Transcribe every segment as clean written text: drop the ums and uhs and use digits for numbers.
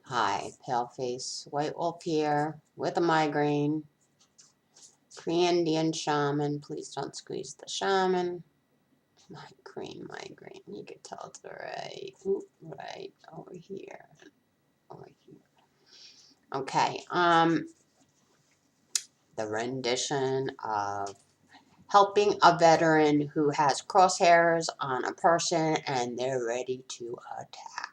Hi, pale face, white wolf here with a migraine. Korean shaman, please don't squeeze the shaman. Migraine. You can tell it's right over here. Okay, the rendition of helping a veteran who has crosshairs on a person and they're ready to attack.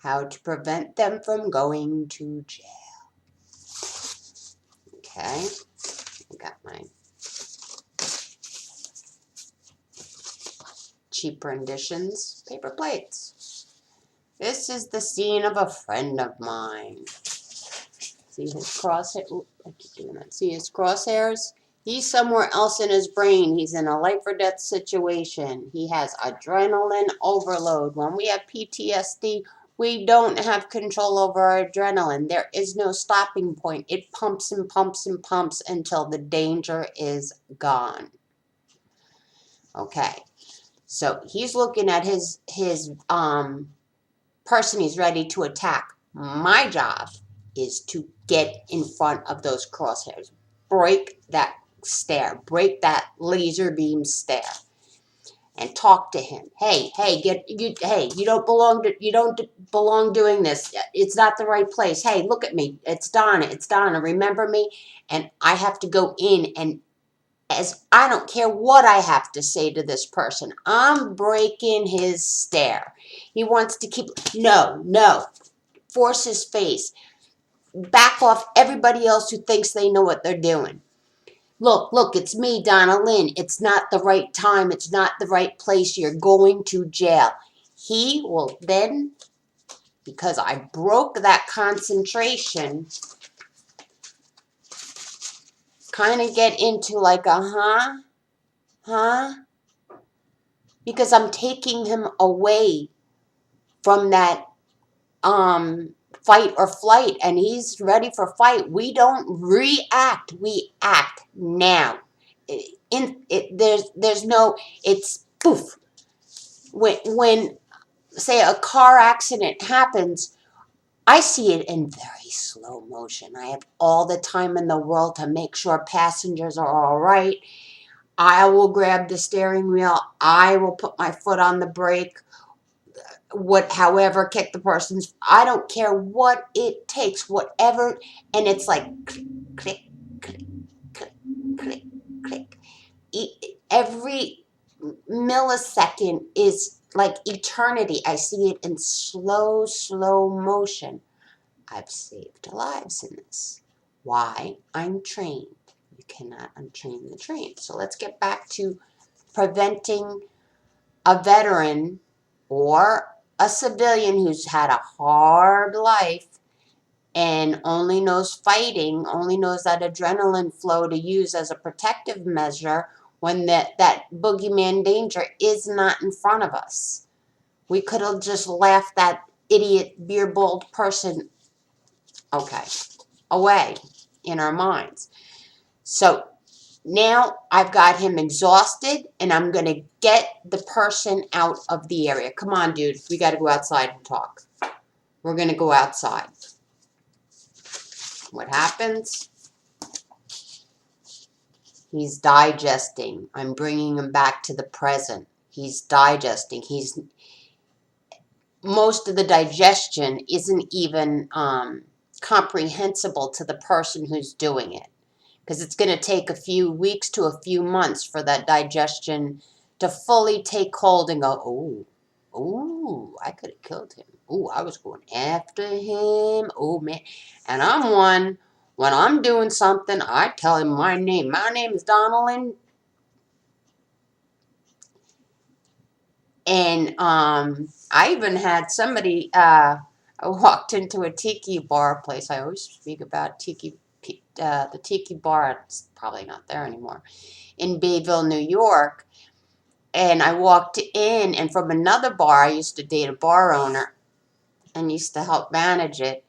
How to prevent them from going to jail. Okay, I got my cheap renditions, paper plates. This is the scene of a friend of mine. See his crosshair? I keep doing that. See his crosshairs? He's somewhere else in his brain. He's in a life or death situation. He has adrenaline overload. When we have PTSD, we don't have control over our adrenaline. There is no stopping point. It pumps and pumps and pumps until the danger is gone. Okay. So he's looking at his person he's ready to attack. My job is to get in front of those crosshairs. Break that stare. Break that laser beam stare. And talk to him. Hey, you don't belong doing this. It's not the right place. Hey, look at me. It's Donna. Remember me? And I have to go in and as I don't care what I have to say to this person. I'm breaking his stare. He wants to keep, no. Force his face. Back off everybody else who thinks they know what they're doing. Look, it's me, Donna Lynn. It's not the right time. It's not the right place. You're going to jail. He will then, because I broke that concentration, kind of get into like a huh? Because I'm taking him away from that fight or flight, and he's ready for fight. We don't react. We act now. There's no. It's poof. When say a car accident happens, I see it in very slow motion. I have all the time in the world to make sure passengers are all right. I will grab the steering wheel. I will put my foot on the brake. However, kick the person's. I don't care what it takes, whatever. And it's like click, click, click, click, click, click. Every millisecond is like eternity. I see it in slow motion. I've saved lives in this. Why? I'm trained. You cannot untrain the trained. So let's get back to preventing a veteran or a civilian who's had a hard life and only knows fighting, only knows that adrenaline flow to use as a protective measure when that boogeyman danger is not in front of us. We could have just laughed that idiot beer-bowled person, okay, away in our minds. So now I've got him exhausted, and I'm going to get the person out of the area. Come on, dude. We got to go outside and talk. We're going to go outside. What happens? He's digesting. I'm bringing him back to the present. He's digesting. Most of the digestion isn't even comprehensible to the person who's doing it, because it's going to take a few weeks to a few months for that digestion to fully take hold and go, oh, I could have killed him. Oh, I was going after him. Oh, man. And I'm one, when I'm doing something, I tell him my name. My name is Donald. And I even had somebody, I walked into a tiki bar place. I always speak about the tiki bar. It's probably not there anymore. In Bayville, New York. And I walked in, and from another bar, I used to date a bar owner and used to help manage it.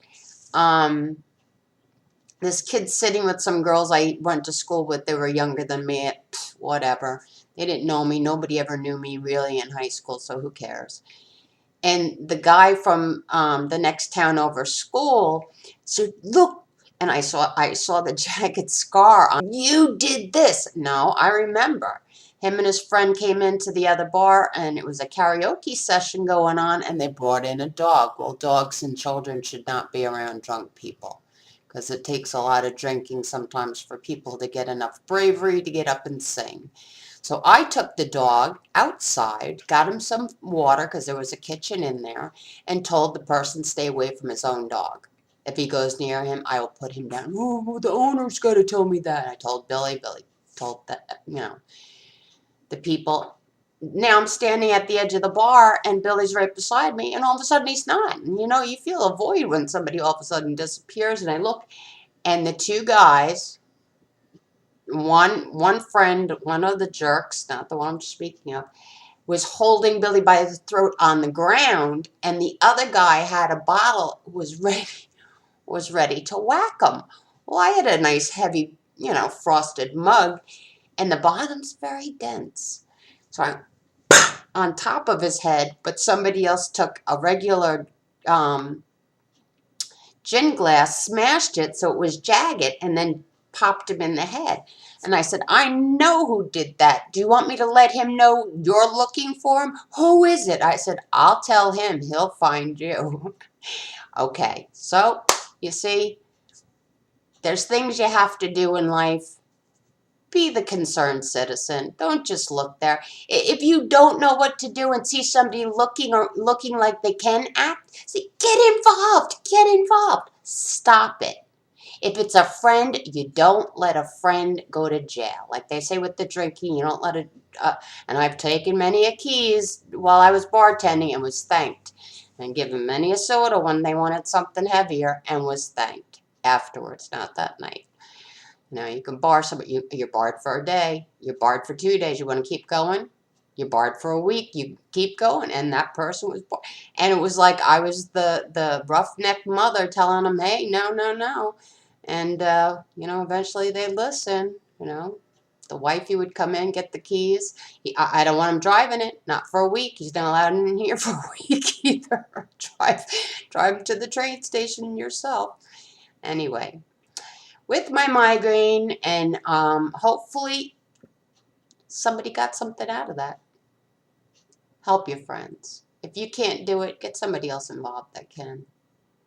This kid sitting with some girls I went to school with. They were younger than me. Whatever. They didn't know me. Nobody ever knew me really in high school, so who cares? And the guy from the next town over school said, "Look," and I saw the jagged scar on. "You did this." No, I remember. Him and his friend came into the other bar, and it was a karaoke session going on, and they brought in a dog. Well, dogs and children should not be around drunk people, because it takes a lot of drinking sometimes for people to get enough bravery to get up and sing. So I took the dog outside, got him some water because there was a kitchen in there, and told the person stay away from his own dog. If he goes near him, I will put him down. "Oh, the owner's got to tell me that." I told Billy. Billy told the people. Now I'm standing at the edge of the bar, and Billy's right beside me, and all of a sudden he's not. And you feel a void when somebody all of a sudden disappears. And I look, and the two guys, one friend, one of the jerks, not the one I'm speaking of, was holding Billy by his throat on the ground, and the other guy had a bottle, was ready to whack him. Well, I had a nice heavy, frosted mug, and the bottom's very dense. So I on top of his head, but somebody else took a regular um, gin glass, smashed it so it was jagged, and then popped him in the head. And I said, "I know who did that. Do you want me to let him know you're looking for him? Who is it?" I said, "I'll tell him. He'll find you." Okay, so you see, there's things you have to do in life. Be the concerned citizen. Don't just look there. If you don't know what to do and see somebody looking like they can act, see, get involved. Get involved. Stop it. If it's a friend, you don't let a friend go to jail. Like they say with the drinking, you don't let it. And I've taken many a keys while I was bartending and was thanked. And given many a soda when they wanted something heavier and was thanked afterwards, not that night. You can bar somebody. You're barred for a day. You're barred for 2 days. You want to keep going? You're barred for a week. You keep going. And that person was barred. And it was like I was the roughneck mother telling them, "Hey, no, no, no." And, eventually they listen. The wifey would come in, get the keys. I don't want him driving it. Not for a week. He's not allowed in here for a week either. Drive to the train station yourself. Anyway, with my migraine, and hopefully somebody got something out of that. Help your friends. If you can't do it, get somebody else involved that can.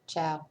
Ciao.